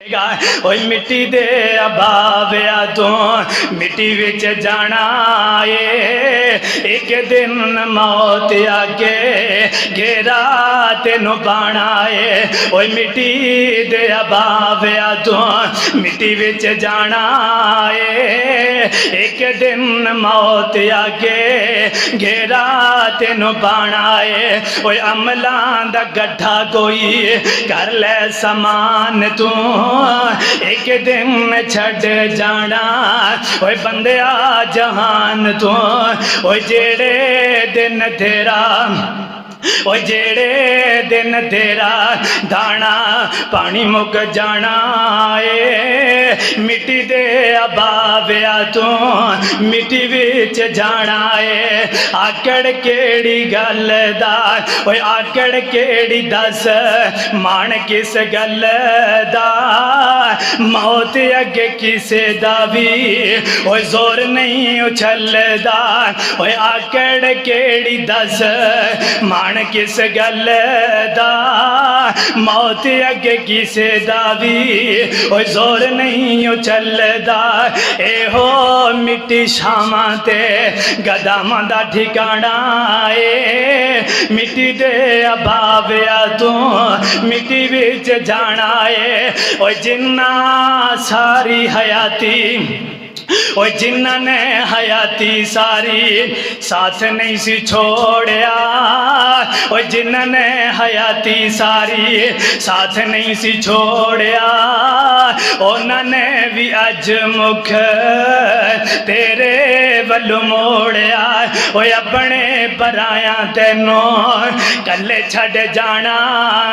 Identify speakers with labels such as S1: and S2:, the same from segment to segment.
S1: ओए मिट्टी दे अभाविया तू मिट्टी विच जाना है। एक दिन मौत आके घेरा तेनू पाना है। ओए मिट्टी दे अभाविया तू मिट्टी विच जाना है। एक दिन मौत आके घेरा तेनू पाना है। ओए अमलां दा गड्ढा कोई कर ले समान तू एक दिन छड़ जाना। ओए बंदिया जहान तू ओए जेड़े दिन तेरा ओए जेड़े दिन तेरा दाना पानी मुक जाना है। मिट्टी दे अभाविया तू मिट्टी विच जाना है। आकड़ केड़ी गल दा ओए आकड़ केड़ी दस मान किस गल दा। मौत अगे किसे दा भी ओए जोर नहीं उछलदा। ओए आकड़ केड़ी दस मान किस गल दा। मौत अगे किसे दा भी ओए जोर नहीं उछलदा। एहो मिट्टी शामां ते गदामां दा ठिकाना है। मिट्टी दे अभाविया तू मिट्टी विच जाना है। ओए जिन्ना सारी हयाती ओए जिन्ना ने हयाती सारी साथ नहीं सी छोड़िया। ओए जिन्ना ने हयाती सारी साथ नहीं सी छोड़िया। उन्होंने भी अज मुख तेरे वल्लों मोड़िया। ओए अपने पराया तेनों कल्ले छड़ जाना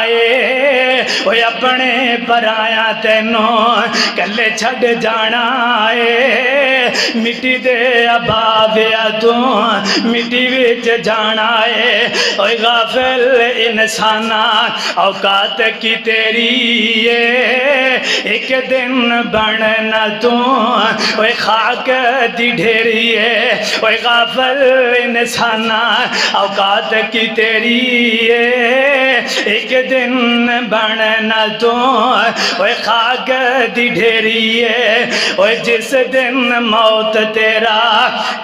S1: है। ओए अपने पराया तेनों कल्ले छड़ जाना है। मिट्टी दे अभाविया तू मिट्टी विच जाना है। ओए गाफिल इंसाना औकात की तेरी है। एक दिन बनना तू ओए खाक दी ढेरी है। ओए गाफिल इंसाना औकात की तेरी है। एक दिन बनना तू ओए खाक दी ढेरी है। ओए जिस दिन मौत तेरा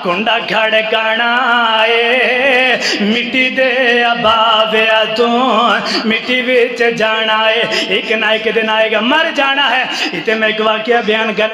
S1: कुंडा खड़काना है। मिट्टी दे अभाविया तू मिट्टी विच जाना है। एक ना एक दिन आएगा मर जाना है। इतने मैं एक वाकया बयान कर